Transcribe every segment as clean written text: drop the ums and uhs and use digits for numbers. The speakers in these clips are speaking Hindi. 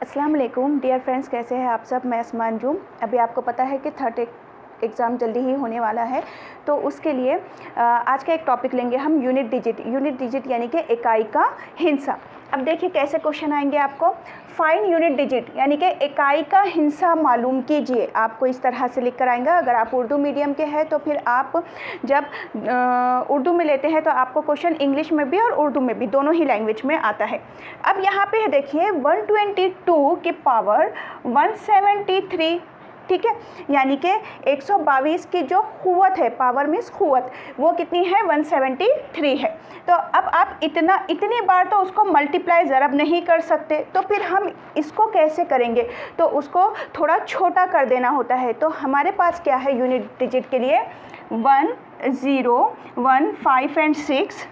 अस्सलाम वालेकुम डियर फ्रेंड्स, कैसे हैं आप सब। मैं असमान जूम। अभी आपको पता है कि थर्ड एग्ज़ाम जल्दी ही होने वाला है, तो उसके लिए आज का एक टॉपिक लेंगे हम यूनिट डिजिट यानी कि इकाई का हिंसा। अब देखिए कैसे क्वेश्चन आएंगे आपको। फाइंड यूनिट डिजिट यानी कि इकाई का हिंसा मालूम कीजिए। आपको इस तरह से लिख कर आएगा। अगर आप उर्दू मीडियम के हैं तो फिर आप जब उर्दू में लेते हैं तो आपको क्वेश्चन इंग्लिश में भी और उर्दू में भी दोनों ही लैंग्वेज में आता है। अब यहाँ पे देखिए 122 की पावर 173, ठीक है, यानी कि 122 की जो क़ुव्वत है, पावर मीन्स क़ुव्वत, वो कितनी है 173 है। तो अब आप इतनी बार तो उसको मल्टीप्लाई ज़रब नहीं कर सकते, तो फिर हम इसको कैसे करेंगे, तो उसको थोड़ा छोटा कर देना होता है। तो हमारे पास क्या है यूनिट डिजिट के लिए 1 0 1 5 एंड 6,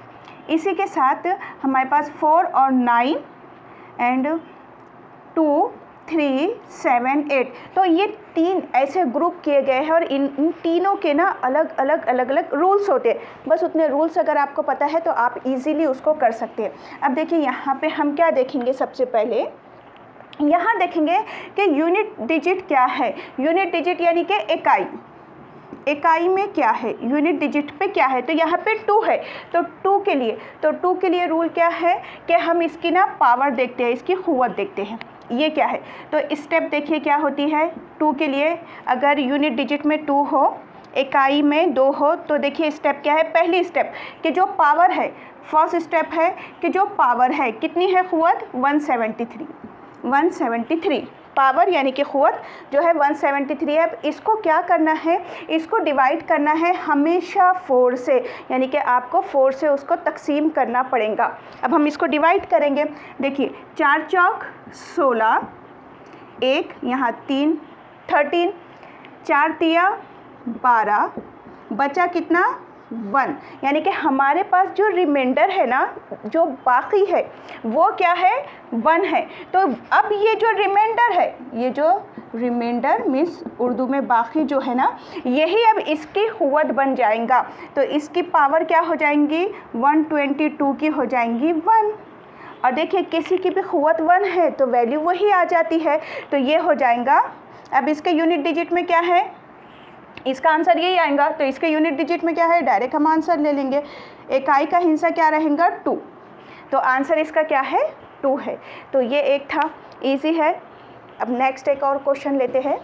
इसी के साथ हमारे पास 4 और 9 एंड 2 3 7 8। तो ये तीन ऐसे ग्रुप किए गए हैं और इन तीनों के ना अलग अलग रूल्स होते हैं। बस उतने रूल्स अगर आपको पता है तो आप इजीली उसको कर सकते हैं। अब देखिए यहाँ पे हम क्या देखेंगे, सबसे पहले यहाँ देखेंगे कि यूनिट डिजिट क्या है। यूनिट डिजिट यानी कि इकाई में क्या है, यूनिट डिजिट पे क्या है। तो यहाँ पे 2 है, तो 2 के लिए रूल क्या है कि हम इसकी ना पावर देखते हैं, इसकी क़ुव्वत देखते हैं। ये क्या है, तो स्टेप देखिए क्या होती है 2 के लिए। अगर यूनिट डिजिट में 2 हो, इकाई में 2 हो, तो देखिए स्टेप क्या है। पहली स्टेप कि जो पावर है, फर्स्ट स्टेप है कि जो पावर है कितनी है, क़ुव्वत 173 पावर यानी कि क़ुव्वत जो है 173 है। अब इसको क्या करना है, इसको डिवाइड करना है हमेशा 4 से, यानी कि आपको 4 से उसको तकसीम करना पड़ेगा। अब हम इसको डिवाइड करेंगे। देखिए 4 चौक 16, 1 यहाँ 3 13, 4 तिया 12, बचा कितना 1, यानी कि हमारे पास जो रिमाइंडर है ना, जो बाकी है वो क्या है 1 है। तो अब ये जो रिमाइंडर है, ये जो रिमाइंडर मीन्स उर्दू में बाकी जो है ना, यही अब इसकी क़ुव्वत बन जाएगा। तो इसकी पावर क्या हो जाएंगी 122 की हो जाएंगी 1। और देखिए किसी की भी क़ुव्वत 1 है तो वैल्यू वही आ जाती है, तो ये हो जाएगा। अब इसके यूनिट डिजिट में क्या है, इसका आंसर यही आएगा। तो इसके यूनिट डिजिट में क्या है, डायरेक्ट हम आंसर ले लेंगे। इकाई का हिंसा क्या रहेगा 2, तो आंसर इसका क्या है 2 है। तो ये एक था, इजी है। अब नेक्स्ट एक और क्वेश्चन लेते हैं।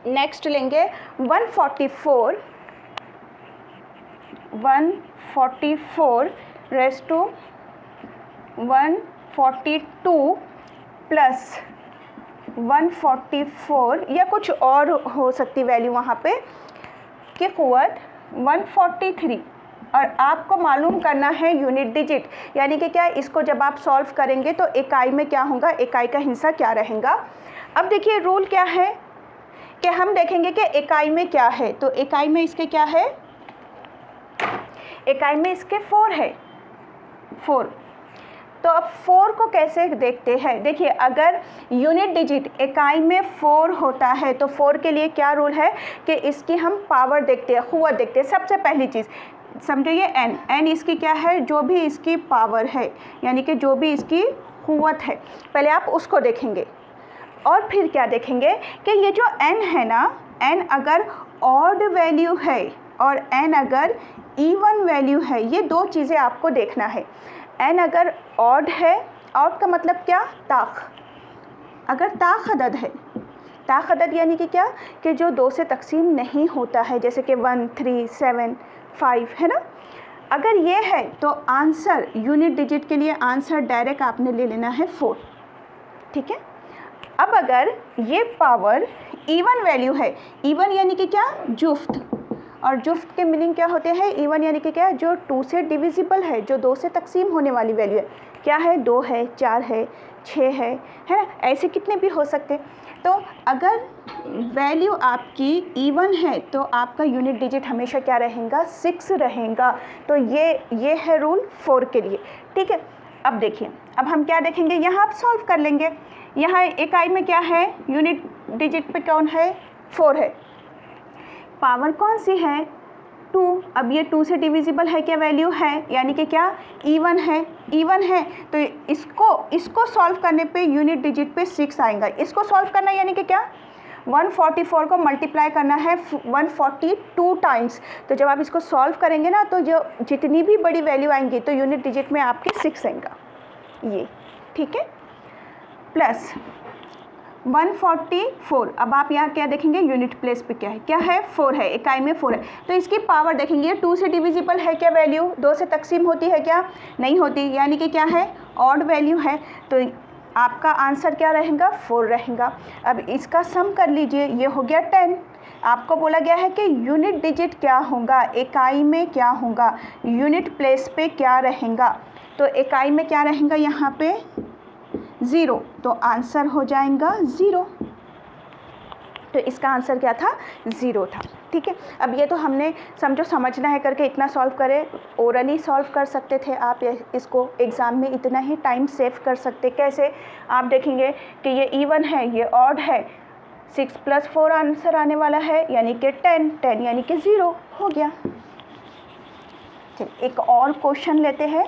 नेक्स्ट लेंगे 144 रेज़ टू 142 प्लस 144 या कुछ और हो सकती वैल्यू वहाँ पे की क़ुव्वत 143। और आपको मालूम करना है यूनिट डिजिट, यानी कि क्या, इसको जब आप सॉल्व करेंगे तो इकाई में क्या होगा, इकाई का हिंसा क्या रहेगा। अब देखिए रूल क्या है कि हम देखेंगे कि इकाई में क्या है। तो इकाई में इसके क्या है, इकाई में इसके 4 है, 4। तो अब 4 को कैसे देखते हैं। देखिए अगर यूनिट डिजिट इकाई में 4 होता है तो 4 के लिए क्या रूल है कि इसकी हम पावर देखते हैं, क़ुव्वत देखते हैं। सबसे पहली चीज़ समझो ये n इसकी क्या है, जो भी इसकी पावर है, यानी कि जो भी इसकी क़ुव्वत है, पहले आप उसको देखेंगे। और फिर क्या देखेंगे कि ये जो n है ना, n अगर ऑड वैल्यू है और n अगर इवन वैल्यू है, ये 2 चीज़ें आपको देखना है। n अगर ऑड है, ऑड का मतलब क्या, ताख, अगर ताख अदद है, ताख अदद यानी कि क्या, कि जो 2 से तकसीम नहीं होता है, जैसे कि 1 3 7 5 है ना, अगर ये है तो आंसर यूनिट डिजिट के लिए आंसर डायरेक्ट आपने ले लेना है 4, ठीक है। अब अगर ये पावर इवन वैल्यू है, इवन यानी कि क्या, जुफ्त, और जुफ्त के मीनिंग क्या होते हैं, इवन यानी कि क्या, जो 2 से डिविजिबल है, जो 2 से तकसीम होने वाली वैल्यू है। क्या है, 2 है, 4 है, 6 है ना, ऐसे कितने भी हो सकते। तो अगर वैल्यू आपकी इवन है तो आपका यूनिट डिजिट हमेशा क्या रहेगा, 6 रहेगा। तो ये है रूल 4 के लिए, ठीक है। अब देखिए, अब हम क्या देखेंगे, यहाँ आप सॉल्व कर लेंगे। यहाँ इकाई में क्या है, यूनिट डिजिट पे कौन है, 4 है। पावर कौन सी है, 2। अब ये 2 से डिविजिबल है क्या? वैल्यू है, यानी कि क्या? इवन है, इवन है। तो इसको सॉल्व करने पे यूनिट डिजिट पे 6 आएगा। इसको सॉल्व करना यानी कि क्या? 144 को मल्टीप्लाई करना है 142 टाइम्स। तो जब आप इसको सॉल्व करेंगे ना, तो जो जितनी भी बड़ी वैल्यू आएंगी तो यूनिट डिजिट में आपके 6 आएगा ये, ठीक है। प्लस 144, अब आप यहाँ क्या देखेंगे? यूनिट प्लेस पे क्या है? क्या है? 4 है, इकाई में 4 है। तो इसकी पावर देखेंगे, 2 से डिविजिबल है क्या वैल्यू? 2 से तकसीम होती है क्या? नहीं होती, यानी कि क्या है? ऑड वैल्यू है। तो आपका आंसर क्या रहेगा? 4 रहेगा। अब इसका सम कर लीजिए, ये हो गया 10। आपको बोला गया है कि यूनिट डिजिट क्या होगा, इकाई में क्या होगा, यूनिट प्लेस पे क्या रहेगा। तो इकाई में क्या रहेगा? यहाँ पे 0, तो आंसर हो जाएगा 0। तो इसका आंसर क्या था? 0 था, ठीक है। अब ये तो हमने समझो समझना है करके इतना सॉल्व करे, ओरली सॉल्व कर सकते थे आप इसको एग्ज़ाम में, इतना ही टाइम सेव कर सकते। कैसे? आप देखेंगे कि ये इवन है, ये ऑड है, 6 + 4 आंसर आने वाला है, यानी कि 10 यानी कि 0 हो गया। चलिए एक और क्वेश्चन लेते हैं।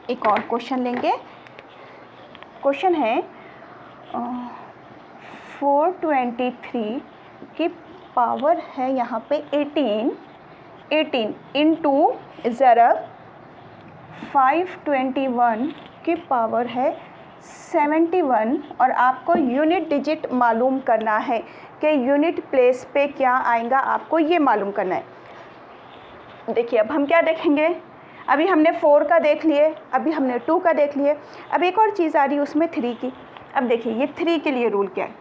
एक और क्वेश्चन लेंगे। क्वेश्चन है 423 की पावर है यहाँ पे 18 इंटू ज़रा 521 की पावर है 71, और आपको यूनिट डिजिट मालूम करना है कि यूनिट प्लेस पे क्या आएगा, आपको ये मालूम करना है। देखिए अब हम क्या देखेंगे, अभी हमने 4 का देख लिए, अभी हमने 2 का देख लिए, अब एक और चीज़ आ रही है उसमें 3 की। अब देखिए ये 3 के लिए रूल क्या है,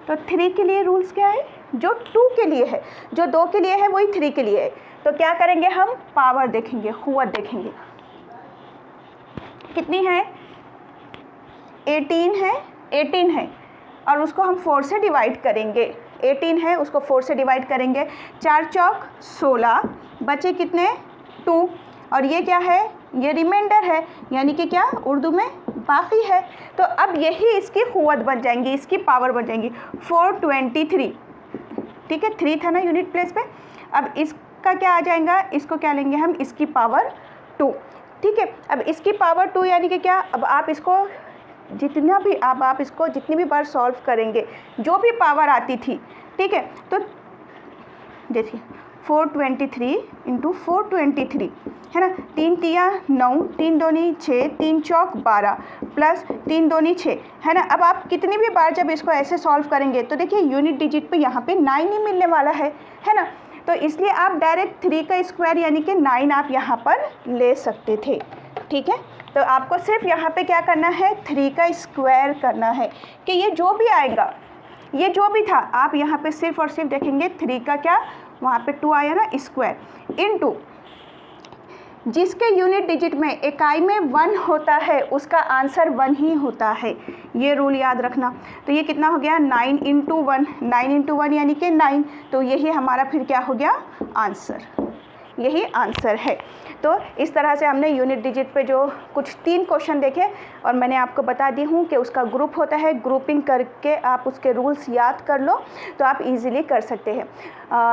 तो 3 के लिए रूल्स क्या है? जो 2 के लिए है, जो 2 के लिए है वही 3 के लिए है। तो क्या करेंगे हम? पावर देखेंगे, क़ुव्वत देखेंगे, कितनी है? 18 है, और उसको हम 4 से डिवाइड करेंगे। 18 है, उसको 4 से डिवाइड करेंगे, 4 चौक 16, बचे कितने? 2, और ये क्या है? ये रिमाइंडर है, यानी कि क्या? उर्दू में बाकी है। तो अब यही इसकी क़ुव्वत बन जाएंगी, इसकी पावर बन जाएंगी 423, ठीक है। 3 था ना यूनिट प्लेस पे, अब इसका क्या आ जाएगा? इसको क्या लेंगे हम? इसकी पावर 2, ठीक है। अब इसकी पावर 2 यानी कि क्या? अब आप इसको जितना भी आप इसको जितनी भी बार सॉल्व करेंगे, जो भी पावर आती थी, ठीक है, तो देखिए 423 इंटू 423 है ना, 3 तिया 9, 3 दूनी 6, 3 चौक 12 प्लस 3 दूनी 6 है ना। अब आप कितनी भी बार जब इसको ऐसे सॉल्व करेंगे तो देखिए यूनिट डिजिट पे यहाँ पे 9 ही मिलने वाला है ना। तो इसलिए आप डायरेक्ट 3 का स्क्वायर यानी कि 9 आप यहाँ पर ले सकते थे, ठीक है। तो आपको सिर्फ यहाँ पे क्या करना है? 3 का स्क्वायर करना है कि ये जो भी आएगा, ये जो भी था, आप यहाँ पे सिर्फ और सिर्फ देखेंगे 3 का क्या, वहाँ पे 2 आया ना, स्क्वायर इनटू जिसके यूनिट डिजिट में इकाई में 1 होता है उसका आंसर 1 ही होता है, ये रूल याद रखना। तो ये कितना हो गया? 9 इंटू 1, 9 इंटू 1 यानी कि 9, तो यही हमारा फिर क्या हो गया? आंसर, यही आंसर है। तो इस तरह से हमने यूनिट डिजिट पे जो कुछ 3 क्वेश्चन देखे, और मैंने आपको बता दी हूँ कि उसका ग्रुप होता है, ग्रुपिंग करके आप उसके रूल्स याद कर लो तो आप इजीली कर सकते हैं।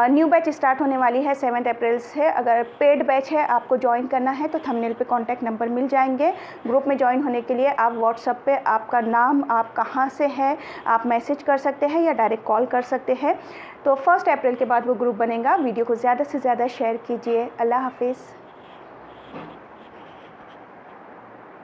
न्यू बैच स्टार्ट होने वाली है 7 अप्रैल से। अगर पेड बैच है, आपको ज्वाइन करना है तो थंबनेल पे कॉन्टैक्ट नंबर मिल जाएंगे। ग्रुप में ज्वाइन होने के लिए आप व्हाट्सएप पे आपका नाम, आप कहाँ से हैं, आप मैसेज कर सकते हैं या डायरेक्ट कॉल कर सकते हैं। तो 1 अप्रैल के बाद वो ग्रुप बनेगा। वीडियो को ज़्यादा से ज़्यादा शेयर कीजिए। अल्लाह हाफिज़।